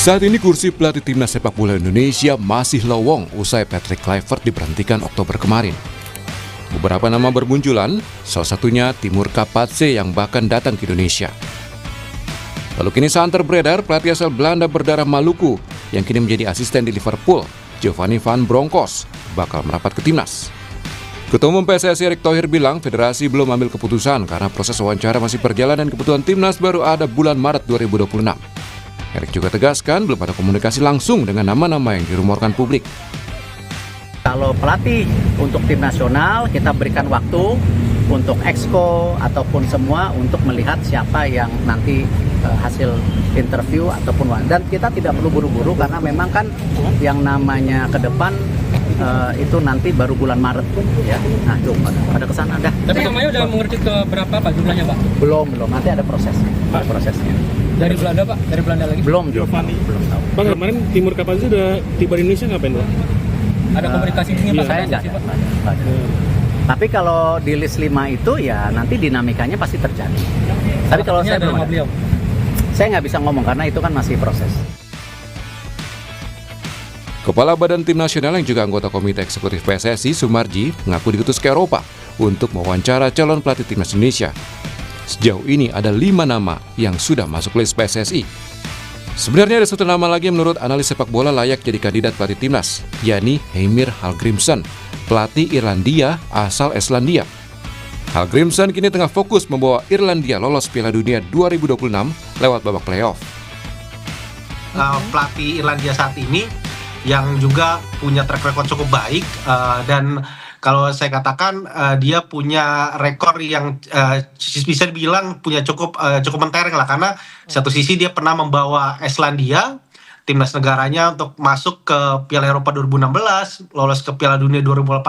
Saat ini kursi pelatih timnas sepak bola Indonesia masih lowong usai Patrick Kluivert diberhentikan Oktober kemarin. Beberapa nama bermunculan, salah satunya Timur Kapatse yang bahkan datang ke Indonesia. Lalu kini santer beredar pelatih asal Belanda berdarah Maluku yang kini menjadi asisten di Liverpool, Giovanni van Bronckhorst, bakal merapat ke timnas. Ketua Umum PSSI Erick Thohir bilang federasi belum ambil keputusan karena proses wawancara masih berjalan dan kebutuhan timnas baru ada bulan Maret 2026. Erick juga tegaskan belum ada komunikasi langsung dengan nama-nama yang dirumorkan publik. Kalau pelatih untuk tim nasional, kita berikan waktu untuk exco ataupun semua untuk melihat siapa yang nanti hasil interview ataupun dan kita tidak perlu buru-buru karena memang kan yang namanya ke depan itu nanti baru bulan Maret ya. Nah, itu pada kesana dah. Tapi namanya udah mengerucut ke berapa Pak jumlahnya Pak? Belum, nanti ada prosesnya. Ada prosesnya. Dari Belanda Pak? Dari Belanda lagi? Belum tahu. Bang, kemarin Timur Kapatse sudah tiba di Indonesia ngapain Pak? Ada komunikasi ini Pak? Saya nggak ada. Tapi kalau di list 5 itu ya nanti dinamikanya pasti terjadi. Tapi kalau saya belum ada. Saya nggak bisa ngomong karena itu kan masih proses. Kepala Badan Tim Nasional yang juga anggota Komite Eksekutif PSSI, Sumarji, mengaku diutus ke Eropa untuk mewawancara calon pelatih timnas Indonesia. Sejauh ini ada 5 nama yang sudah masuk list PSSI. Sebenarnya ada satu nama lagi yang menurut analis sepak bola layak jadi kandidat pelatih timnas, yakni Heimir Hallgrímsson, pelatih Irlandia asal Islandia. Hallgrímsson kini tengah fokus membawa Irlandia lolos Piala Dunia 2026 lewat babak playoff. Pelatih Irlandia saat ini yang juga punya track record cukup baik dan kalau saya katakan dia punya rekor yang bisa dibilang punya cukup mentereng lah karena satu sisi dia pernah membawa Islandia timnas negaranya untuk masuk ke Piala Eropa 2016, lolos ke Piala Dunia 2018,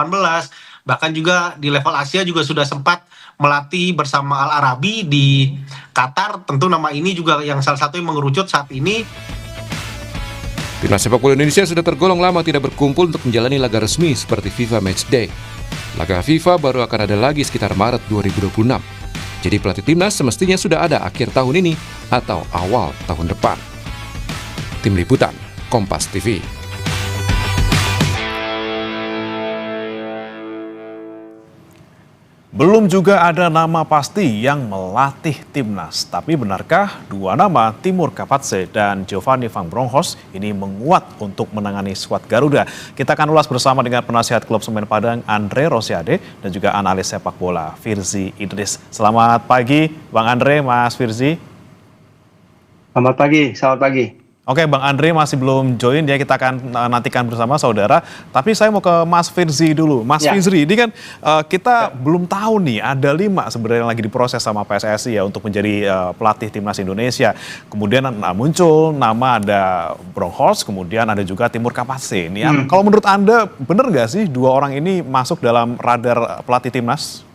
bahkan juga di level Asia juga sudah sempat melatih bersama Al Arabi di Qatar. Tentu nama ini juga yang salah satu yang mengerucut saat ini. Timnas sepak bola Indonesia sudah tergolong lama tidak berkumpul untuk menjalani laga resmi seperti FIFA Matchday. Laga FIFA baru akan ada lagi sekitar Maret 2026. Jadi pelatih timnas semestinya sudah ada akhir tahun ini atau awal tahun depan. Tim Liputan, Kompas TV. Belum juga ada nama pasti yang melatih timnas. Tapi benarkah dua nama Timur Kapatse dan Giovanni van Bronckhorst ini menguat untuk menangani skuad Garuda? Kita akan ulas bersama dengan penasihat klub Semen Padang Andre Rosiade dan juga analis sepak bola Firzi Idris. Selamat pagi Bang Andre, Mas Firzi. Selamat pagi. Oke, Bang Andre masih belum join ya, kita akan nantikan bersama saudara. Tapi saya mau ke Mas Firzi dulu. Mas Firzi, ini kan kita belum tahu nih, ada 5 sebenarnya yang lagi diproses sama PSSI ya untuk menjadi pelatih timnas Indonesia. Kemudian muncul nama ada Bronckhorst, kemudian ada juga Timur Kapatse. Kalau menurut Anda, benar nggak sih 2 orang ini masuk dalam radar pelatih timnas?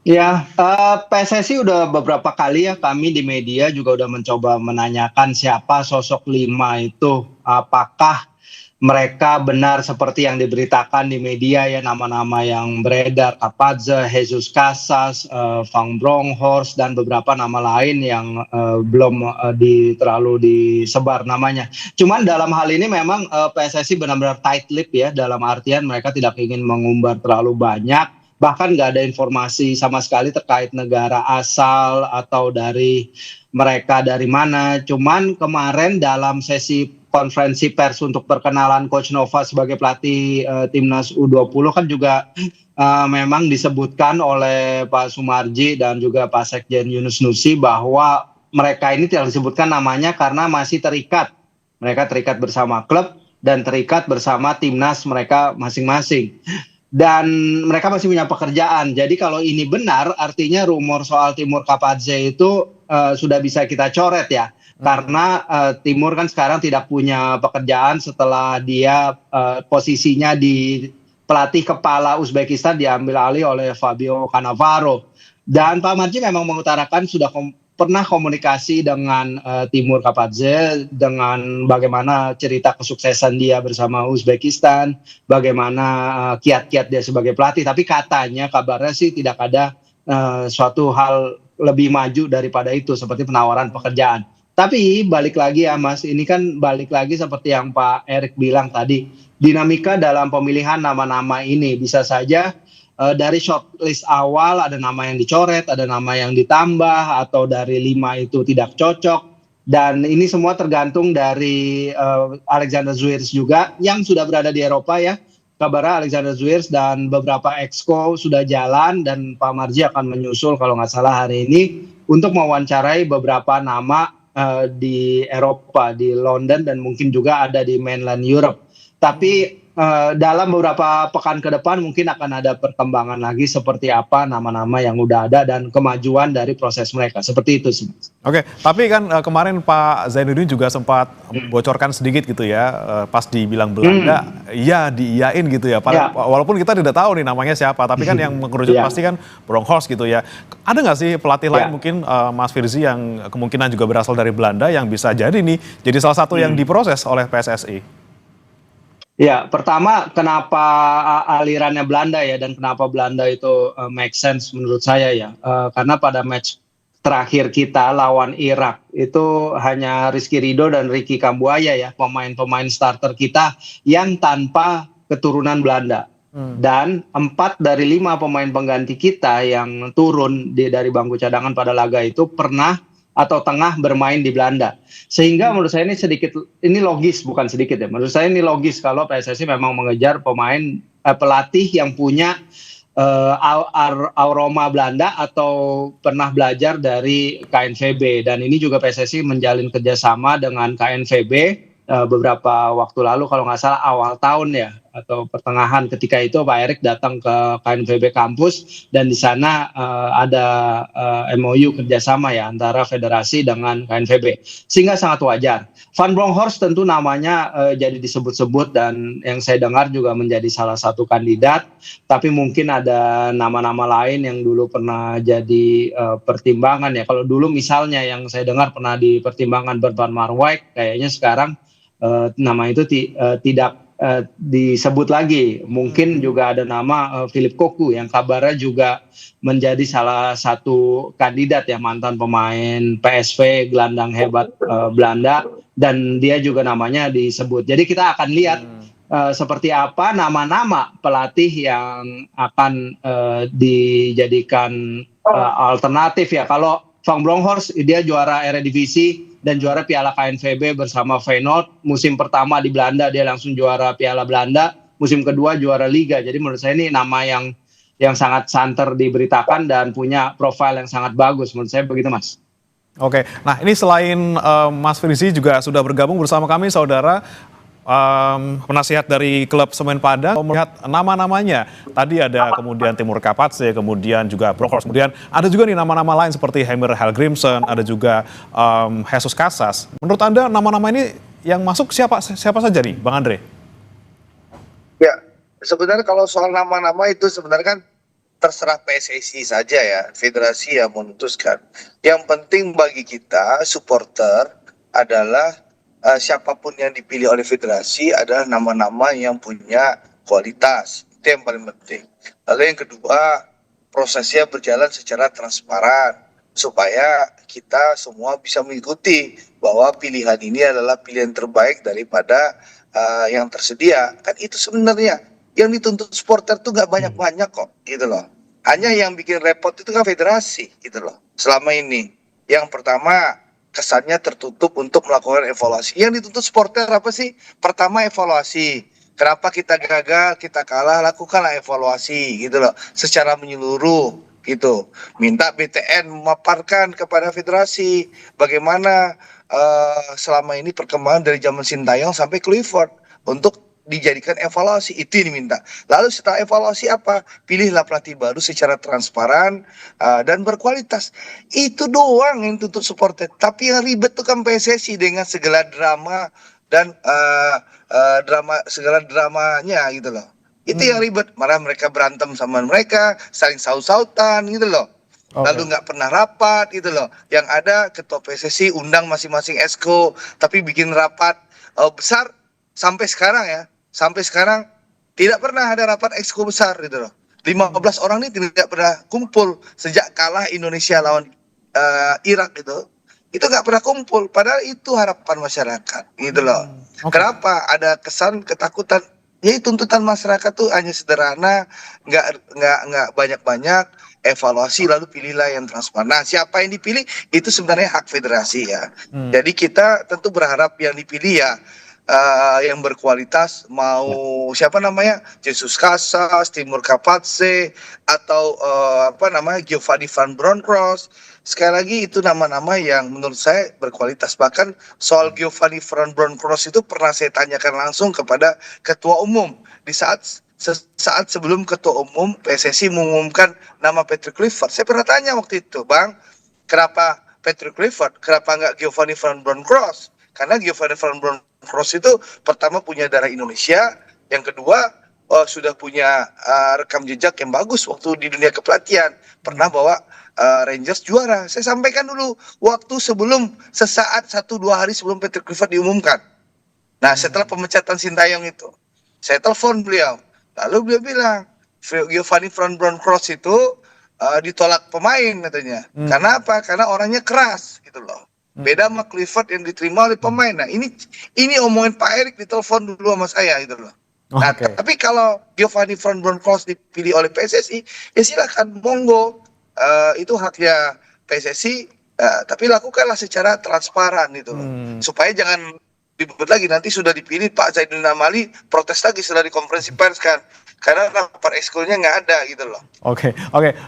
Ya, PSSI udah beberapa kali ya kami di media juga udah mencoba menanyakan siapa sosok 5 itu. Apakah mereka benar seperti yang diberitakan di media ya, nama-nama yang beredar, Kapatse, Jesus Casas, Van Bronckhorst, dan beberapa nama lain yang belum terlalu disebar namanya. Cuman dalam hal ini memang PSSI benar-benar tight lip ya, dalam artian mereka tidak ingin mengumbar terlalu banyak. Bahkan nggak ada informasi sama sekali terkait negara asal atau dari mereka dari mana. Cuman kemarin dalam sesi konferensi pers untuk perkenalan Coach Nova sebagai pelatih timnas U20 kan juga memang disebutkan oleh Pak Sumarji dan juga Pak Sekjen Yunus Nusi bahwa mereka ini tidak disebutkan namanya karena masih terikat. Mereka terikat bersama klub dan terikat bersama timnas mereka masing-masing. Dan mereka masih punya pekerjaan. Jadi kalau ini benar, artinya rumor soal Timur Kapatse itu sudah bisa kita coret ya. Karena Timur kan sekarang tidak punya pekerjaan setelah dia posisinya di pelatih kepala Uzbekistan diambil alih oleh Fabio Cannavaro. Dan Pak Marji memang mengutarakan sudah pernah komunikasi dengan Timur Kapatse dengan bagaimana cerita kesuksesan dia bersama Uzbekistan, bagaimana kiat-kiat dia sebagai pelatih. Tapi katanya kabarnya sih tidak ada suatu hal lebih maju daripada itu seperti penawaran pekerjaan. Tapi balik lagi ya Mas, ini kan balik lagi seperti yang Pak Erik bilang tadi, dinamika dalam pemilihan nama-nama ini bisa saja dari shortlist awal ada nama yang dicoret, ada nama yang ditambah, atau dari 5 itu tidak cocok. Dan ini semua tergantung dari Alexander Zwiers juga yang sudah berada di Eropa ya. Kabarnya Alexander Zwiers dan beberapa exco sudah jalan dan Pak Marji akan menyusul kalau nggak salah hari ini untuk mewawancarai beberapa nama di Eropa, di London dan mungkin juga ada di mainland Europe. Tapi dalam beberapa pekan ke depan mungkin akan ada perkembangan lagi seperti apa nama-nama yang udah ada dan kemajuan dari proses mereka. Seperti itu sih. Oke, tapi kan kemarin Pak Zainuddin juga sempat bocorkan sedikit gitu ya, pas dibilang Belanda, ya diiyain gitu ya. Walaupun kita tidak tahu nih namanya siapa, tapi kan yang mengerucut pasti kan Bronkhorst gitu ya. Ada nggak sih pelatih lain mungkin Mas Firzi yang kemungkinan juga berasal dari Belanda yang bisa jadi nih, jadi salah satu yang diproses oleh PSSI? Ya, pertama kenapa alirannya Belanda ya dan kenapa Belanda itu make sense menurut saya ya. Karena pada match terakhir kita lawan Irak itu hanya Rizky Ridho dan Ricky Kambuaya ya, pemain-pemain starter kita yang tanpa keturunan Belanda. Dan 4 dari 5 pemain pengganti kita yang turun dari bangku cadangan pada laga itu pernah atau tengah bermain di Belanda. Sehingga menurut saya ini logis, bukan sedikit ya. Menurut saya ini logis kalau PSSI memang mengejar pelatih yang punya aroma Belanda atau pernah belajar dari KNVB. Dan ini juga PSSI menjalin kerjasama dengan KNVB beberapa waktu lalu kalau nggak salah awal tahun ya atau pertengahan, ketika itu Pak Erik datang ke KNVB kampus dan di sana ada MOU kerjasama ya antara federasi dengan KNVB, sehingga sangat wajar. Van Bronckhorst tentu namanya jadi disebut-sebut dan yang saya dengar juga menjadi salah satu kandidat, tapi mungkin ada nama-nama lain yang dulu pernah jadi pertimbangan ya. Kalau dulu misalnya yang saya dengar pernah dipertimbangkan Bert van Marwijk, kayaknya sekarang nama itu tidak disebut lagi. Mungkin juga ada nama Philip Cocu yang kabarnya juga menjadi salah satu kandidat ya, mantan pemain PSV, gelandang hebat Belanda, dan dia juga namanya disebut. Jadi kita akan lihat seperti apa nama-nama pelatih yang akan dijadikan alternatif ya. Kalau Van Bronckhorst dia juara Eredivisie dan juara Piala KNVB bersama Feyenoord. Musim pertama di Belanda dia langsung juara Piala Belanda, musim kedua juara Liga. Jadi menurut saya ini nama yang sangat santer diberitakan dan punya profil yang sangat bagus. Menurut saya begitu, Mas. Oke, nah ini selain Mas Firzi juga sudah bergabung bersama kami, saudara penasihat dari klub Semen Padang. Melihat nama-namanya, tadi ada kemudian Timur Kapatse, kemudian juga Bronkhorst, kemudian ada juga nih nama-nama lain seperti Heimer Helgrimson, ada juga Jesus Casas. Menurut Anda nama-nama ini yang masuk siapa saja nih, Bang Andre? Ya, sebenarnya kalau soal nama-nama itu sebenarnya kan terserah PSSI saja ya, federasi yang memutuskan. Yang penting bagi kita supporter adalah siapapun yang dipilih oleh federasi adalah nama-nama yang punya kualitas. Itu yang paling penting. Lalu yang kedua, prosesnya berjalan secara transparan supaya kita semua bisa mengikuti bahwa pilihan ini adalah pilihan terbaik daripada yang tersedia. Kan itu sebenarnya yang dituntut supporter tuh nggak banyak-banyak kok, gitu loh. Hanya yang bikin repot itu kan federasi, gitu loh. Selama ini, yang pertama kesannya tertutup untuk melakukan evaluasi. Yang dituntut supporter apa sih? Pertama evaluasi. Kenapa kita gagal, kita kalah, lakukanlah evaluasi gitu loh. Secara menyeluruh gitu. Minta BTN memaparkan kepada federasi bagaimana selama ini perkembangan dari zaman Sintayong sampai Kluivert untuk dijadikan evaluasi. Itu yang diminta. Lalu setelah evaluasi apa? Pilihlah pelatih baru secara transparan dan berkualitas. Itu doang yang tuntut supporter. Tapi yang ribet tuh kan PSSI dengan segala drama dan segala dramanya gitu loh. Itu yang ribet. Malah mereka berantem sama mereka, saling saut-sautan gitu loh. Lalu nggak pernah rapat gitu loh. Yang ada ketua PSSI undang masing-masing exco, tapi bikin rapat besar sampai sekarang ya. Sampai sekarang tidak pernah ada rapat exco besar gitu loh. 15 orang ini tidak pernah kumpul sejak kalah Indonesia lawan Irak gitu. itu nggak pernah kumpul. Padahal itu harapan masyarakat, gitu loh. Kenapa ada kesan ketakutan? Ya tuntutan masyarakat tuh hanya sederhana, nggak banyak-banyak, evaluasi lalu pilihlah yang transparan. Nah, siapa yang dipilih itu sebenarnya hak federasi ya. Jadi kita tentu berharap yang dipilih ya yang berkualitas, mau siapa namanya, Jesus Casas, Timur Kapatse, atau Giovanni Van Bronckhorst. Sekali lagi itu nama-nama yang menurut saya berkualitas. Bahkan soal Giovanni Van Bronckhorst itu pernah saya tanyakan langsung kepada ketua umum di saat sebelum ketua umum PSSI mengumumkan nama Patrick Kluivert. Saya pernah tanya waktu itu, Bang, kenapa Patrick Kluivert, kenapa nggak Giovanni Van Bronckhorst? Karena Giovanni Van Bronckhorst itu pertama punya darah Indonesia, yang kedua sudah punya rekam jejak yang bagus waktu di dunia kepelatihan, pernah bawa Rangers juara. Saya sampaikan dulu waktu sebelum, sesaat 1-2 hari sebelum Patrick Kluivert diumumkan. Nah, setelah pemecatan Sintayong itu, saya telepon beliau, lalu beliau bilang Giovanni Van Bronckhorst itu ditolak pemain katanya. Karena apa? Karena orangnya keras gitu loh. Beda sama Kluivert yang diterima oleh pemain. Nah, ini omongin Pak Erik ditelepon dulu sama saya gitu loh. Nah, tapi kalau Giovanni Van Bronckhorst dipilih oleh PSSI, ya silakan, monggo. Itu haknya PSSI, tapi lakukanlah secara transparan gitu loh. Supaya jangan ribut lagi, nanti sudah dipilih Pak Zainuddin Amali protes lagi setelah di konferensi pers kan, karena rapor ekskulnya nggak ada gitu loh. Oke,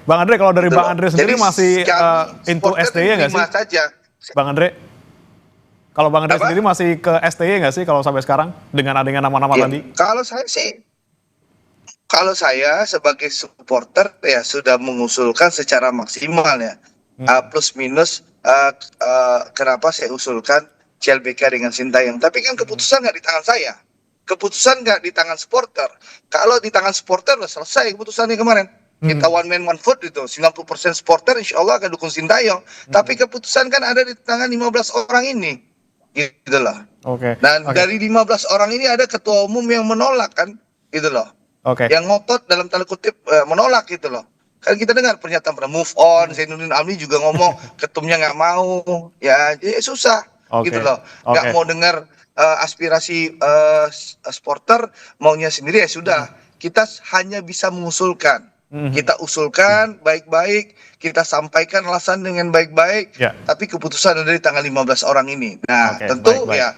Bang Andre, kalau dari Gitu Bang loh. Andre sendiri Jadi, masih into supporter STY nggak sih? terima saja. Bang Andre, kalau Bang Andre Apa? sendiri masih ke STY nggak sih kalau sampai sekarang dengan adanya nama-nama Ya, tadi? kalau saya sebagai supporter ya sudah mengusulkan secara maksimal ya, plus minus kenapa saya usulkan CLBK dengan Sintayong. Tapi kan keputusan nggak di tangan saya, keputusan nggak di tangan supporter. Kalau di tangan supporter udah selesai keputusannya kemarin. Kita one man one vote itu, 90% supporter insya Allah akan dukung Sintayong. Tapi keputusan kan ada di tangan 15 orang ini, gitu loh. Dan dari 15 orang ini ada ketua umum yang menolak kan, gitu loh. Yang ngotot dalam tanda kutip menolak gitu loh. Kan kita dengar pernyataan pada move on, Zainuddin Amali juga ngomong ketumnya nggak mau, ya susah, gitu loh. Nggak mau dengar aspirasi supporter, maunya sendiri ya sudah. Kita hanya bisa mengusulkan. Kita usulkan baik-baik, kita sampaikan alasan dengan baik-baik, tapi keputusan ada di tangan 15 orang ini. Nah, tentu ya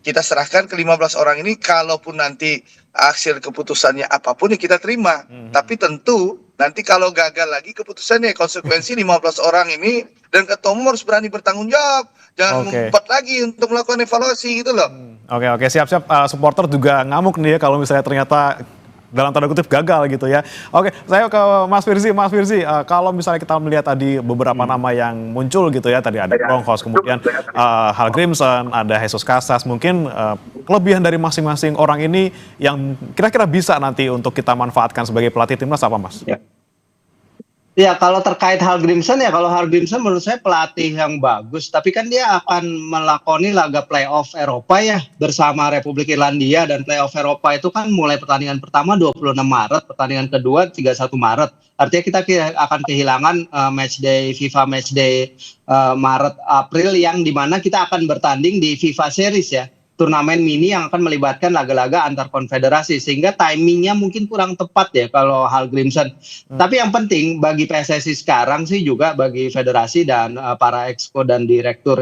kita serahkan ke 15 orang ini, kalaupun nanti hasil keputusannya apapun ya kita terima. Tapi tentu nanti kalau gagal lagi keputusannya, konsekuensi 15 orang ini dan ketua umum harus berani bertanggung jawab. Jangan ngumpet lagi untuk melakukan evaluasi gitu loh. Siap-siap, supporter juga ngamuk nih ya kalau misalnya ternyata dalam tanda kutip gagal gitu ya. Saya ke Mas Firzi, kalau misalnya kita melihat tadi beberapa nama yang muncul gitu ya, tadi ada Bronckhorst, kemudian Hallgrímsson, ada Jesus Casas, mungkin kelebihan dari masing-masing orang ini yang kira-kira bisa nanti untuk kita manfaatkan sebagai pelatih timnas apa, Mas? Ya, kalau terkait Hallgrímsson ya, kalau Hallgrímsson menurut saya pelatih yang bagus, tapi kan dia akan melakoni laga playoff Eropa ya bersama Republik Irlandia, dan playoff Eropa itu kan mulai pertandingan pertama 26 Maret, pertandingan kedua 31 Maret. Artinya kita akan kehilangan matchday, FIFA matchday Maret April, yang dimana kita akan bertanding di FIFA Series ya, turnamen mini yang akan melibatkan laga-laga antar konfederasi, sehingga timingnya mungkin kurang tepat ya kalau Hallgrímsson. Tapi yang penting bagi PSSI sekarang sih, juga bagi federasi dan para exco dan direktur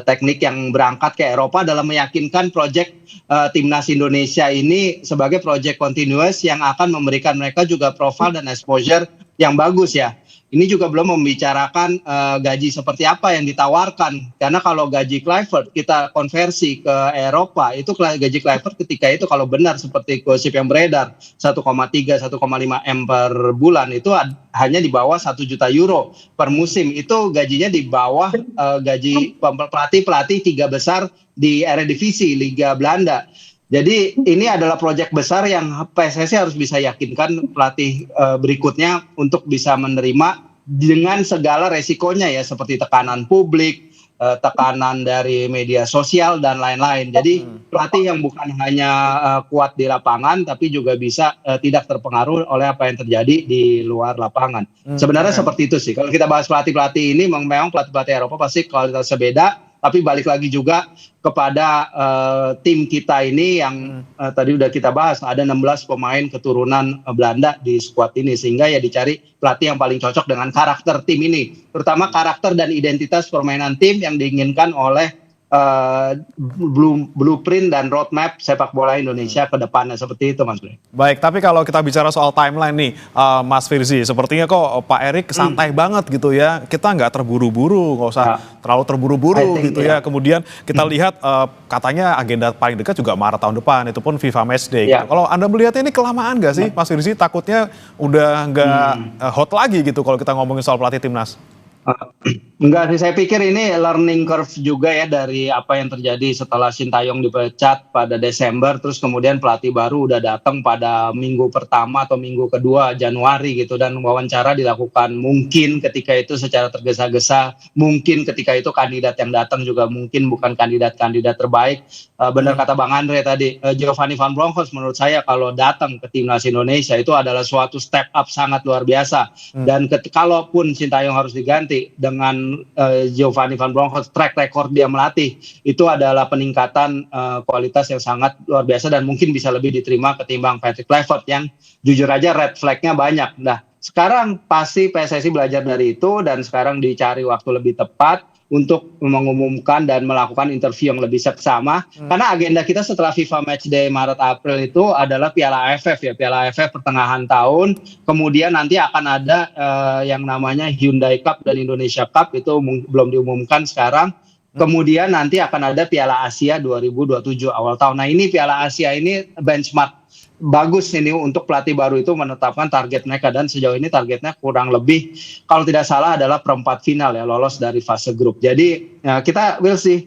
teknik yang berangkat ke Eropa, dalam meyakinkan proyek timnas Indonesia ini sebagai proyek continuous yang akan memberikan mereka juga profil dan exposure yang bagus ya. Ini juga belum membicarakan gaji seperti apa yang ditawarkan. Karena kalau gaji Kluivert kita konversi ke Eropa, itu gaji Kluivert ketika itu kalau benar seperti gosip yang beredar, 1,3-1,5 M per bulan, itu hanya di bawah 1 juta euro per musim. Itu gajinya di bawah gaji pelatih 3 besar di Eredivisie, Liga Belanda. Jadi ini adalah proyek besar yang PSSI harus bisa yakinkan pelatih berikutnya untuk bisa menerima dengan segala resikonya ya, seperti tekanan publik, tekanan dari media sosial dan lain-lain. Jadi pelatih yang bukan hanya kuat di lapangan, tapi juga bisa tidak terpengaruh oleh apa yang terjadi di luar lapangan. Sebenarnya seperti itu sih. Kalau kita bahas pelatih-pelatih ini, memang pelatih-pelatih Eropa pasti kualitasnya beda. Tapi balik lagi juga kepada tim kita ini yang tadi udah kita bahas, ada 16 pemain keturunan Belanda di skuad ini, sehingga ya dicari pelatih yang paling cocok dengan karakter tim ini, terutama karakter dan identitas permainan tim yang diinginkan oleh blueprint dan roadmap sepak bola Indonesia ke depannya, seperti itu Mas Bre. Baik, tapi kalau kita bicara soal timeline nih, Mas Firzi, sepertinya kok Pak Erik santai banget gitu ya. Kita nggak terburu-buru, nggak usah terlalu terburu-buru gitu ya. Kemudian kita lihat katanya agenda paling dekat juga Maret tahun depan, itu pun FIFA Matchday. Gitu. Kalau Anda melihatnya ini kelamaan nggak sih, Mas Firzi? Takutnya udah nggak hot lagi gitu kalau kita ngomongin soal pelatih timnas. Enggak sih, saya pikir ini learning curve juga ya dari apa yang terjadi setelah Sintayong dipecat pada Desember, terus kemudian pelatih baru udah datang pada minggu pertama atau minggu kedua Januari gitu, dan wawancara dilakukan mungkin ketika itu secara tergesa-gesa, mungkin ketika itu kandidat yang datang juga mungkin bukan kandidat-kandidat terbaik. Benar kata Bang Andre tadi, Giovanni Van Bronckhorst menurut saya kalau datang ke timnas Indonesia itu adalah suatu step up sangat luar biasa. Dan kalaupun Sintayong harus diganti, dengan Giovanni Van Bronckhorst, track record dia melatih itu adalah peningkatan kualitas yang sangat luar biasa dan mungkin bisa lebih diterima ketimbang Patrick Kluivert yang jujur aja red flag-nya banyak. Nah, sekarang pasti PSSI belajar dari itu dan sekarang dicari waktu lebih tepat untuk mengumumkan dan melakukan interview yang lebih seksama. Karena agenda kita setelah FIFA Matchday Maret April itu adalah Piala AFF ya, Piala AFF pertengahan tahun. Kemudian nanti akan ada yang namanya Hyundai Cup dan Indonesia Cup, itu belum diumumkan sekarang. Kemudian nanti akan ada Piala Asia 2027 awal tahun. Nah, ini Piala Asia ini benchmark bagus ini untuk pelatih baru itu menetapkan target mereka, dan sejauh ini targetnya kurang lebih kalau tidak salah adalah perempat final ya, lolos dari fase grup. Jadi ya, kita will see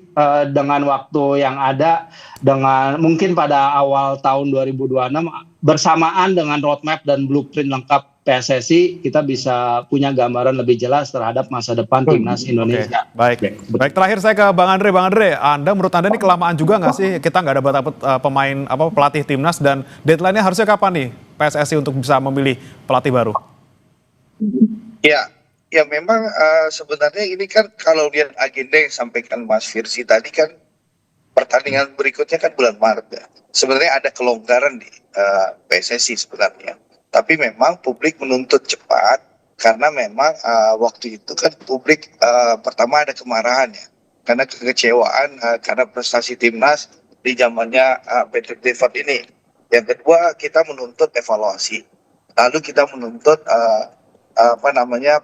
dengan waktu yang ada, dengan mungkin pada awal tahun 2026 bersamaan dengan roadmap dan blueprint lengkap PSSI, kita bisa punya gambaran lebih jelas terhadap masa depan timnas Indonesia. Baik, terakhir saya ke Bang Andre. Bang Andre, menurut Anda ini kelamaan juga nggak sih kita nggak dapat pemain pelatih timnas, dan deadline-nya harusnya kapan nih PSSI untuk bisa memilih pelatih baru? Ya memang sebenarnya ini kan kalau lihat agenda yang sampaikan Mas Firzi tadi kan, pertandingan berikutnya kan bulan Maret ya. Sebenarnya ada kelonggaran di PSSI sebenarnya. Tapi memang publik menuntut cepat karena memang waktu itu kan publik pertama ada kemarahan ya, karena kekecewaan karena prestasi timnas di zamannya Patrick Kluivert ini. Yang kedua, kita menuntut evaluasi. Lalu kita menuntut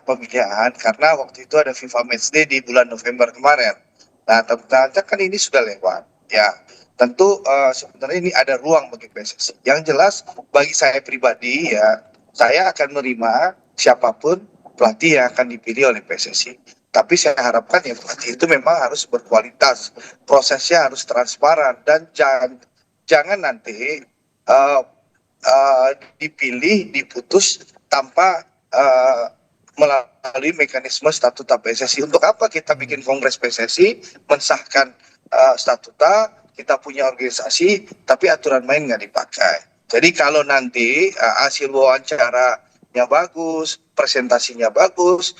pemilihan karena waktu itu ada FIFA Matchday di bulan November kemarin. Nah, ternyata kan ini sudah lewat ya. Tentu sebenarnya ini ada ruang bagi PSSI. Yang jelas bagi saya pribadi ya, saya akan menerima siapapun pelatih yang akan dipilih oleh PSSI. Tapi saya harapkan ya pelatih itu memang harus berkualitas, prosesnya harus transparan, dan jangan nanti dipilih, diputus tanpa melalui mekanisme statuta PSSI. Untuk apa kita bikin kongres PSSI, mensahkan statuta, kita punya organisasi, tapi aturan main nggak dipakai. Jadi kalau nanti hasil wawancaranya bagus, presentasinya bagus,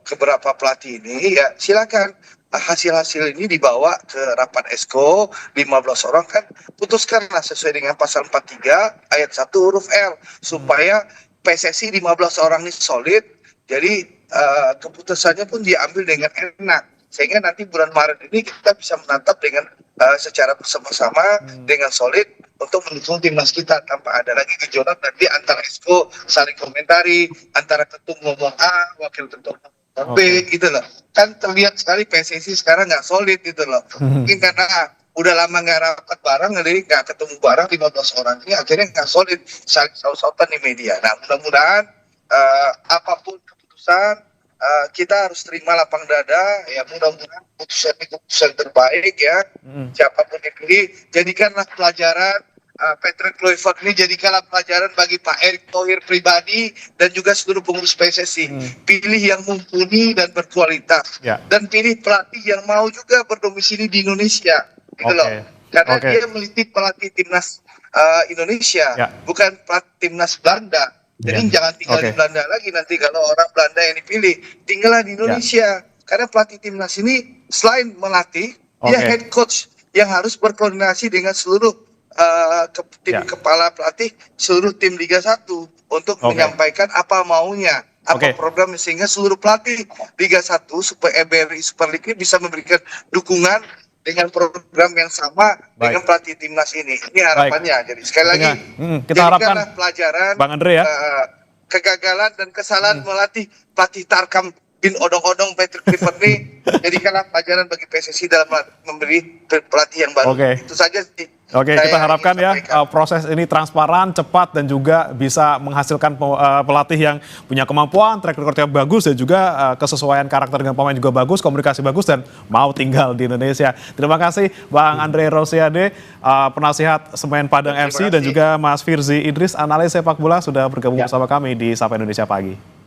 keberapa pelatih ini, ya silakan hasil-hasil ini dibawa ke rapat Esko, 15 orang kan, putuskanlah sesuai dengan pasal 43 ayat 1 huruf L, supaya PSSI 15 orang ini solid, jadi keputusannya pun diambil dengan enak. Sehingga nanti bulan Maret ini kita bisa menatap dengan secara bersama-sama dengan solid untuk mendukung timnas kita tanpa ada lagi gejolak nanti antara Esko saling komentari, antara ketum ngomong A, wakil ketum ngomong B, gitu loh. Kan terlihat sekali PSSI sekarang nggak solid gitu loh. Mungkin karena udah lama nggak rapat bareng, jadi nggak ketemu bareng 15 orang ini, akhirnya nggak solid, saling saut-sautan di media. Nah, mudah-mudahan apapun keputusan, kita harus terima lapang dada ya, mudah-mudahan keputusan terbaik ya, siapapun dipilih, jadikanlah pelajaran Patrick Kluivert ini jadikanlah pelajaran bagi Pak Erick Thohir pribadi dan juga seluruh pengurus PSSI. Pilih yang mumpuni dan berkualitas. Ya. Dan pilih pelatih yang mau juga berdomisili di Indonesia. Gitu loh. Karena dia meliti pelatih timnas Indonesia, bukan pelatih timnas Belanda. Jadi jangan tinggal di Belanda lagi nanti kalau orang Belanda yang dipilih. Tinggallah di Indonesia. Karena pelatih timnas ini selain melatih, dia head coach yang harus berkoordinasi dengan seluruh tim kepala pelatih seluruh tim Liga 1 untuk menyampaikan apa maunya, apa program sehingga seluruh pelatih Liga 1 supaya BRI Super League ini bisa memberikan dukungan dengan program yang sama dengan pelatih timnas ini. Ini harapannya. Jadi sekali lagi kita harapkan pelajaran Bang Andre ya. Kegagalan dan kesalahan melatih pelatih Tarkam bin odong-odong Patrick Kluivert ini jadikanlah pelajaran bagi PSSI dalam memberi pelatih yang baru. Itu saja sih. Kita harapkan ya proses ini transparan, cepat dan juga bisa menghasilkan pelatih yang punya kemampuan, track record yang bagus dan juga kesesuaian karakter dengan pemain juga bagus, komunikasi bagus dan mau tinggal di Indonesia. Terima kasih Bang Andre Rosiade, penasihat Semen Padang FC dan juga Mas Firzi Idris, analis sepak bola sudah bergabung bersama kami di Sapa Indonesia Pagi.